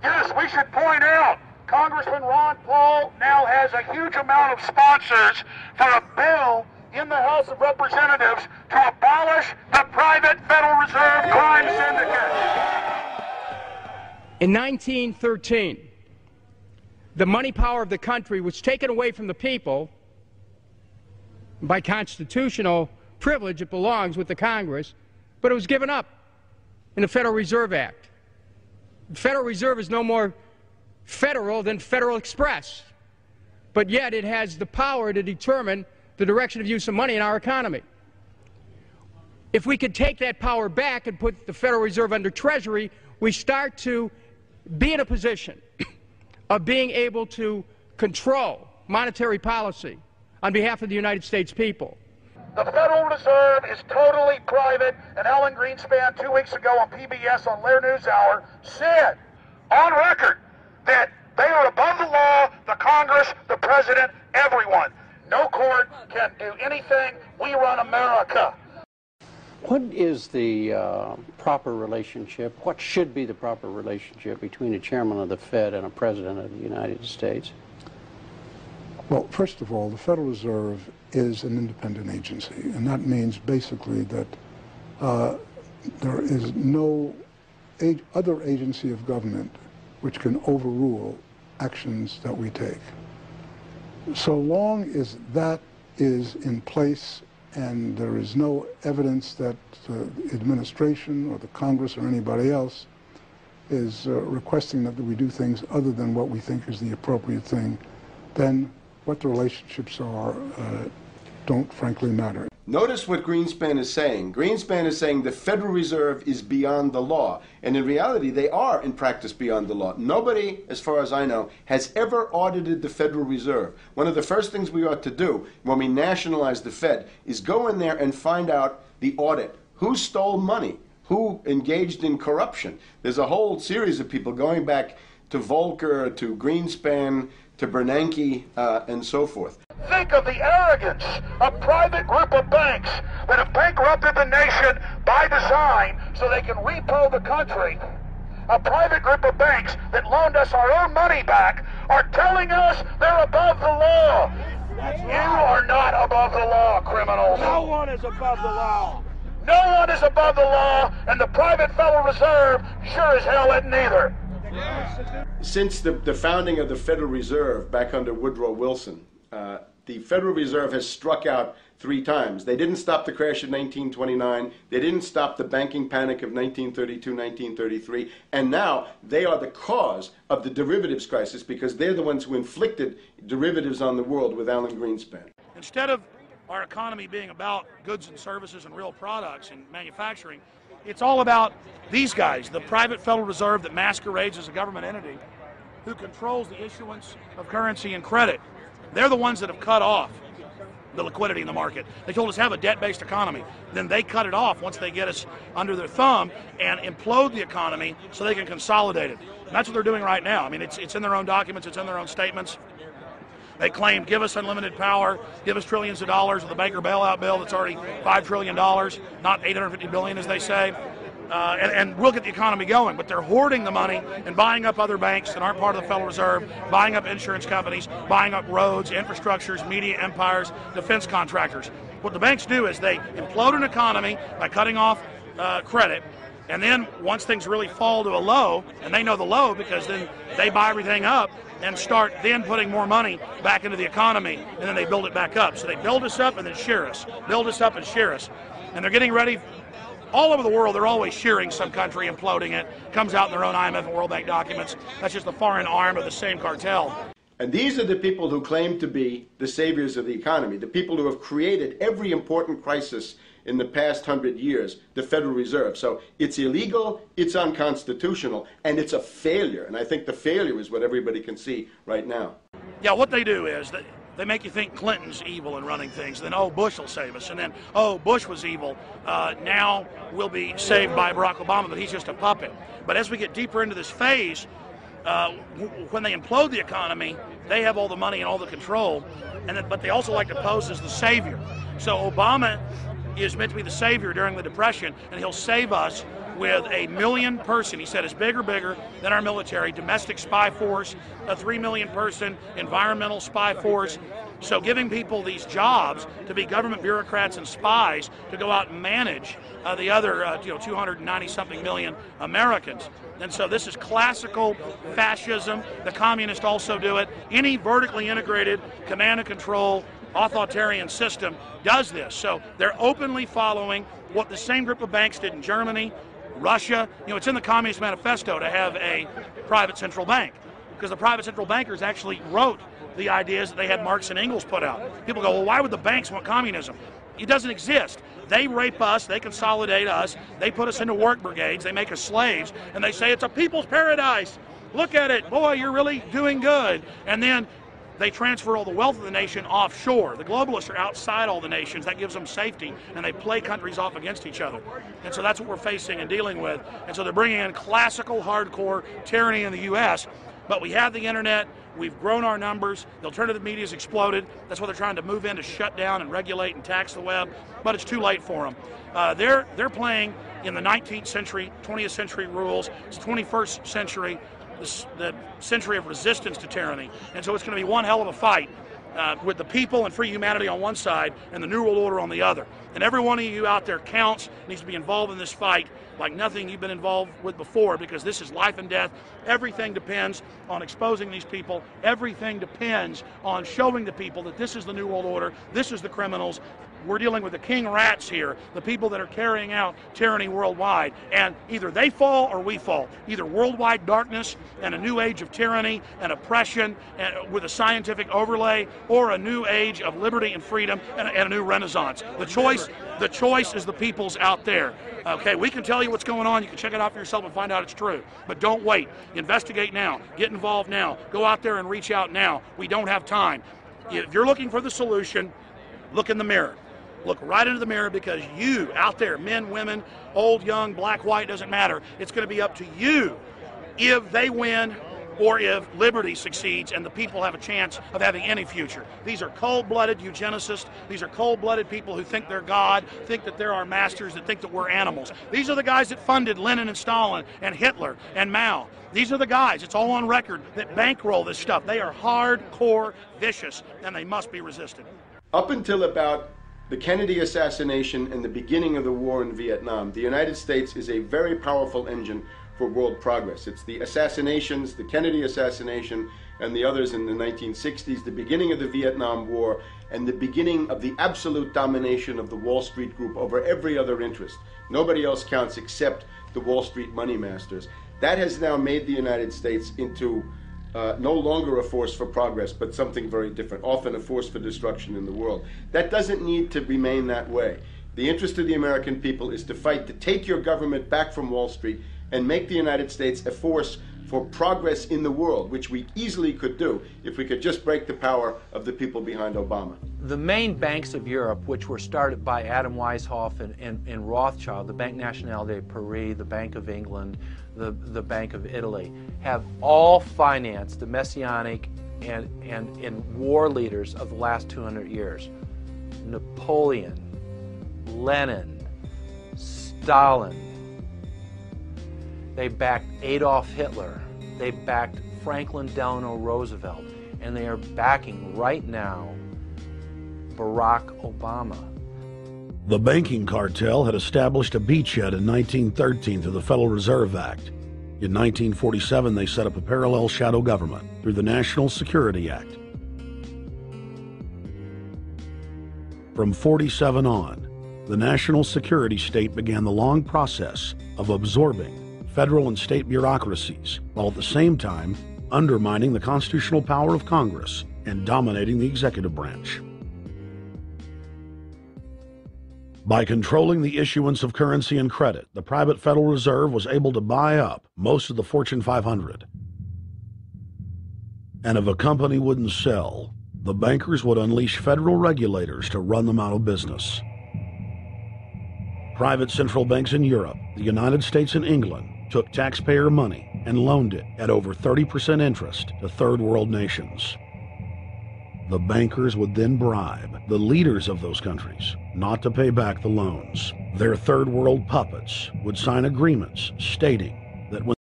Yes, we should point out, Congressman Ron Paul now has a huge amount of sponsors for a bill in the House of Representatives to abolish the private Federal Reserve crime syndicate. In 1913, the money power of the country was taken away from the people. By constitutional privilege, it belongs with the Congress, but it was given up in the Federal Reserve Act. The Federal Reserve is no more federal than Federal Express, but yet it has the power to determine the direction of use of money in our economy. If we could take that power back and put the Federal Reserve under Treasury, we start to be in a position of being able to control monetary policy on behalf of the United States people. The Federal Reserve is totally private, and Alan Greenspan 2 weeks ago on PBS on Lair NewsHour said on record that they are above the law, the Congress, the President, everyone. No court can do anything. We run America. What is the proper relationship, what should be the proper relationship between a chairman of the Fed and a president of the United States? Well, first of all, the Federal Reserve is an independent agency, and that means basically that there is no other agency of government which can overrule actions that we take. So long as that is in place and there is no evidence that the administration or the Congress or anybody else is requesting that we do things other than what we think is the appropriate thing, then what the relationships are don't frankly matter. Notice what Greenspan is saying. Greenspan is saying the Federal Reserve is beyond the law. And in reality, they are in practice beyond the law. Nobody, as far as I know, has ever audited the Federal Reserve. One of the first things we ought to do when we nationalize the Fed is go in there and find out the audit. Who stole money? Who engaged in corruption? There's a whole series of people going back to Volcker, to Greenspan, to Bernanke, and so forth. Think of the arrogance of private group of banks that have bankrupted the nation by design so they can repo the country. A private group of banks that loaned us our own money back are telling us they're above the law. You are not above the law, criminals. No one is above the law. No one is above the law, and the private Federal Reserve sure as hell isn't either. Since the founding of the Federal Reserve back under Woodrow Wilson, the Federal Reserve has struck out 3 times. They didn't stop the crash of 1929. They didn't stop the banking panic of 1932, 1933. And now they are the cause of the derivatives crisis because they're the ones who inflicted derivatives on the world with Alan Greenspan. Instead of our economy being about goods and services and real products and manufacturing, it's all about these guys, the private Federal Reserve that masquerades as a government entity who controls the issuance of currency and credit. They're the ones that have cut off the liquidity in the market. They told us have a debt-based economy. Then they cut it off once they get us under their thumb and implode the economy so they can consolidate it. And that's what they're doing right now. I mean, it's in their own documents, it's in their own statements. They claim, give us unlimited power, give us trillions of dollars with the Baker bailout bill that's already $5 trillion, not $850 billion as they say. And we'll get the economy going, but they're hoarding the money and buying up other banks that aren't part of the Federal Reserve, buying up insurance companies, buying up roads, infrastructures, media empires, defense contractors. What the banks do is they implode an economy by cutting off credit, and then once things really fall to a low, and they know the low because then they buy everything up and start then putting more money back into the economy, and then they build it back up. So they build us up and then shear us, build us up and shear us. And they're getting ready. All over the world, they're always shearing some country, imploding it. Comes out in their own IMF and World Bank documents. That's just the foreign arm of the same cartel. And these are the people who claim to be the saviors of the economy, the people who have created every important crisis in the past 100 years, the Federal Reserve. So it's illegal, it's unconstitutional, and it's a failure. And I think the failure is what everybody can see right now. Yeah, what they do is they make you think Clinton's evil in running things. Then, oh, Bush will save us. And then, oh, Bush was evil. Now we'll be saved by Barack Obama, but he's just a puppet. But as we get deeper into this phase, when they implode the economy, they have all the money and all the control. But they also like to pose as the savior. So Obama is meant to be the savior during the Depression, and he'll save us with a 1 million person, he said, is bigger than our military, domestic spy force, a 3 million person environmental spy force. So giving people these jobs to be government bureaucrats and spies to go out and manage the other 290-something million Americans. And so this is classical fascism. The communists also do it. Any vertically integrated command and control authoritarian system does this. So they're openly following what the same group of banks did in Germany, Russia. It's in the Communist Manifesto to have a private central bank, because the private central bankers actually wrote the ideas that they had Marx and Engels put out. People go, well, why would the banks want communism? It doesn't exist. They rape us, they consolidate us, they put us into work brigades, they make us slaves, and they say it's a people's paradise. Look at it, boy, you're really doing good. And then they transfer all the wealth of the nation offshore. The globalists are outside all the nations. That gives them safety, and they play countries off against each other. And so that's what we're facing and dealing with. And so they're bringing in classical, hardcore tyranny in the U.S., but we have the internet. We've grown our numbers. The alternative media has exploded. That's why they're trying to move in to shut down and regulate and tax the web, but it's too late for them. They're playing in the 19th century, 20th century rules. It's 21st century, the century of resistance to tyranny. And so it's going to be one hell of a fight with the people and free humanity on one side and the New World Order on the other. And every one of you out there counts, needs to be involved in this fight like nothing you've been involved with before, because this is life and death. Everything depends on exposing these people. Everything depends on showing the people that this is the New World Order, this is the criminals. We're dealing with the king rats here, the people that are carrying out tyranny worldwide. And either they fall or we fall. Either worldwide darkness and a new age of tyranny and oppression and with a scientific overlay, or a new age of liberty and freedom and a new renaissance. The choice is the people's out there. Okay, we can tell you what's going on. You can check it out for yourself and find out it's true. But don't wait. Investigate now. Get involved now. Go out there and reach out now. We don't have time. If you're looking for the solution, look in the mirror. Look right into the mirror, because you out there, men, women, old, young, black, white, doesn't matter. It's going to be up to you if they win or if liberty succeeds and the people have a chance of having any future. These are cold-blooded eugenicists. These are cold-blooded people who think they're God, think that they're our masters, that think that we're animals. These are the guys that funded Lenin and Stalin and Hitler and Mao. These are the guys, it's all on record, that bankroll this stuff. They are hardcore vicious, and they must be resisted. Up until about the Kennedy assassination and the beginning of the war in Vietnam, the United States is a very powerful engine for world progress. It's the assassinations, the Kennedy assassination, and the others in the 1960s, the beginning of the Vietnam War, and the beginning of the absolute domination of the Wall Street group over every other interest. Nobody else counts except the Wall Street money masters. That has now made the United States into no longer a force for progress, but something very different, often a force for destruction in the world. That doesn't need to remain that way. The interest of the American people is to fight to take your government back from Wall Street and make the United States a force for progress in the world, which we easily could do if we could just break the power of the people behind Obama. The main banks of Europe, which were started by Adam Weishaupt and Rothschild, the Banque Nationale de Paris, the Bank of England, the Bank of Italy, have all financed the messianic and war leaders of the last 200 years. Napoleon, Lenin, Stalin. They backed Adolf Hitler. They backed Franklin Delano Roosevelt. And they are backing right now Barack Obama. The banking cartel had established a beachhead in 1913 through the Federal Reserve Act. In 1947, they set up a parallel shadow government through the National Security Act. From 47 on, the national security state began the long process of absorbing federal and state bureaucracies, while at the same time undermining the constitutional power of Congress and dominating the executive branch. By controlling the issuance of currency and credit, the private Federal Reserve was able to buy up most of the Fortune 500. And if a company wouldn't sell, the bankers would unleash federal regulators to run them out of business. Private central banks in Europe, the United States, and England took taxpayer money and loaned it at over 30% interest to third world nations. The bankers would then bribe the leaders of those countries not to pay back the loans. Their third world puppets would sign agreements stating that when